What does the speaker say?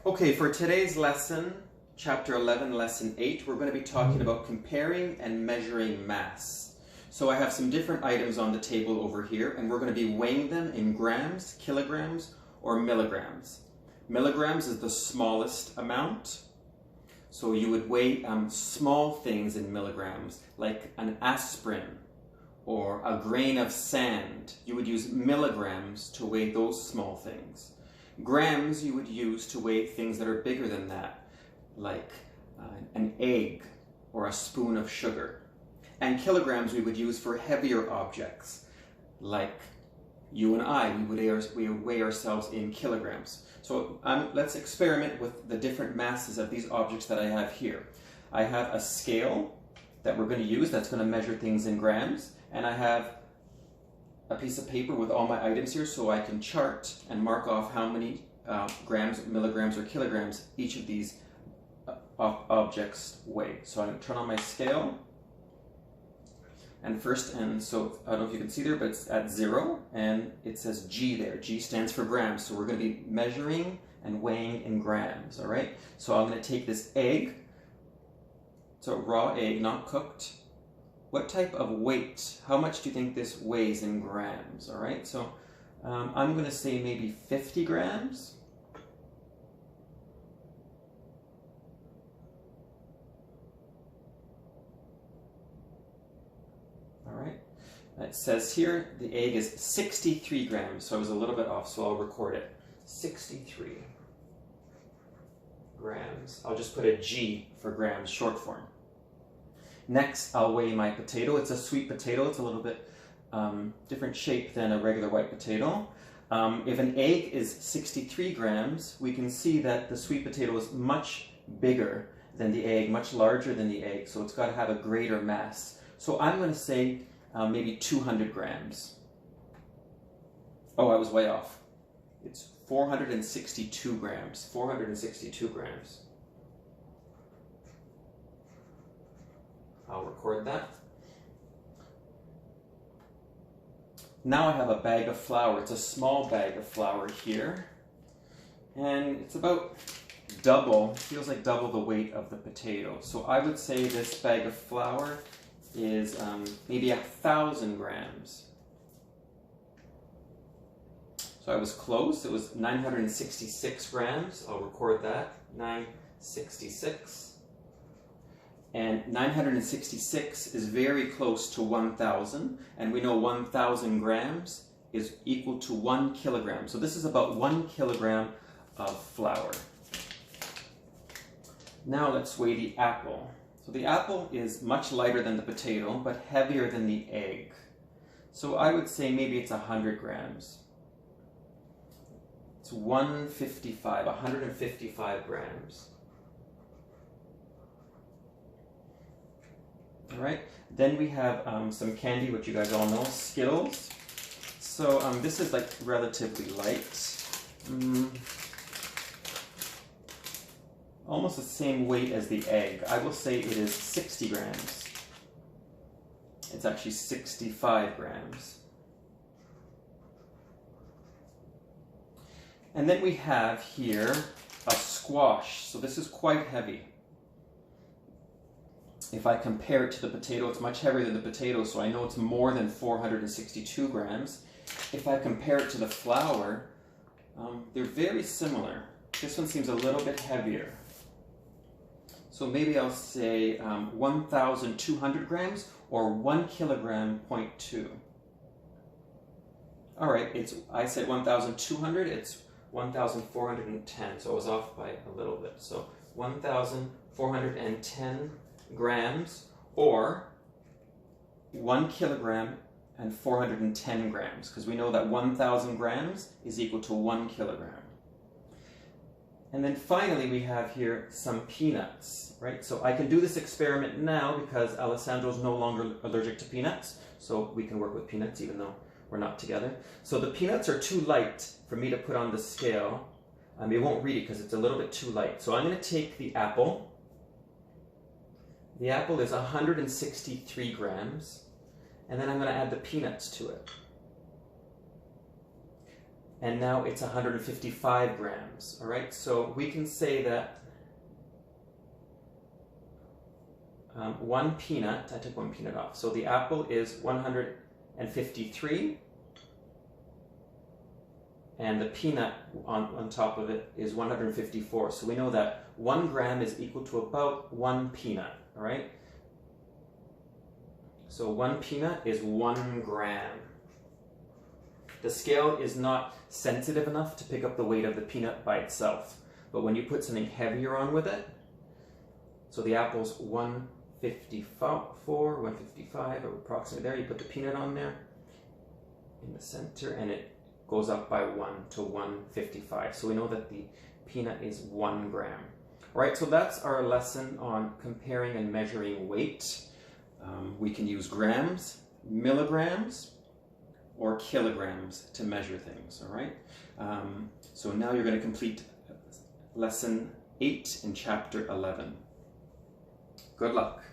Okay, for today's lesson, chapter 11, lesson 8, we're going to be talking about comparing and measuring mass. So I have some different items on the table over here, and we're going to be weighing them in grams, kilograms, or milligrams. Milligrams is the smallest amount. So you would weigh small things in milligrams, like an aspirin or a grain of sand. You would use milligrams to weigh those small things. Grams you would use to weigh things that are bigger than that, like an egg or a spoon of sugar. And kilograms we would use for heavier objects, like you and I, we would weigh ourselves in kilograms. So let's experiment with the different masses of these objects that I have here. I have a scale that we're going to use that's going to measure things in grams, and I have a piece of paper with all my items here so I can chart and mark off how many grams, milligrams, or kilograms each of these objects weigh. So I'm going to turn on my scale. And so I don't know if you can see there, but it's at 0, and it says G there. G stands for grams, so we're going to be measuring and weighing in grams, all right? So I'm going to take this egg, it's a raw egg, not cooked. What type of weight, how much do you think this weighs in grams, all right? So I'm going to say maybe 50 grams. All right, it says here the egg is 63 grams, so I was a little bit off, so I'll record it. 63 grams. I'll just put a G for grams, short form. Next, I'll weigh my potato. It's a sweet potato. It's a little bit different shape than a regular white potato. If an egg is 63 grams, we can see that the sweet potato is much bigger than the egg, much larger than the egg, so it's got to have a greater mass. So I'm going to say maybe 200 grams. Oh, I was way off. It's 462 grams. 462 grams. I'll record that. Now I have a bag of flour. It's a small bag of flour here. And it's about double, feels like double the weight of the potato. So I would say this bag of flour is maybe 1,000 grams. So I was close. It was 966 grams. I'll record that. 966. And 966 is very close to 1,000, and we know 1,000 grams is equal to 1 kilogram. So this is about 1 kilogram of flour. Now let's weigh the apple. So the apple is much lighter than the potato, but heavier than the egg. So I would say maybe it's 100 grams. It's 155 grams. All right, then we have some candy, which you guys all know, Skittles. So this is like relatively light. Almost the same weight as the egg. I will say it is 60 grams. It's actually 65 grams. And then we have here a squash. So this is quite heavy. If I compare it to the potato, it's much heavier than the potato, so I know it's more than 462 grams. If I compare it to the flour, they're very similar. This one seems a little bit heavier. So maybe I'll say 1,200 grams or 1 kilogram, 0.2. All right, I said 1,200, it's 1,410, so I was off by a little bit. So 1,410 grams, or 1 kilogram and 410 grams, because we know that 1,000 grams is equal to 1 kilogram. And then finally we have here some peanuts, right? So I can do this experiment now because Alessandro's no longer allergic to peanuts, so we can work with peanuts even though we're not together. So the peanuts are too light for me to put on the scale. It won't read it because it's a little bit too light. So I'm going to take the apple. The apple is 163 grams, and then I'm going to add the peanuts to it. and now it's 155 grams, all right? So we can say that one peanut, I took one peanut off, so the apple is 153, and the peanut on top of it is 154. So we know that 1 gram is equal to about 1 peanut, all right? So 1 peanut is 1 gram. The scale is not sensitive enough to pick up the weight of the peanut by itself, but when you put something heavier on with it, so the apple's 154, 155, or approximately there, you put the peanut on there in the center, and it goes up by 1 to 155. So we know that the peanut is 1 gram. All right, so that's our lesson on comparing and measuring weight. We can use grams, milligrams, or kilograms to measure things, all right? So now you're going to complete lesson 8 in chapter 11. Good luck.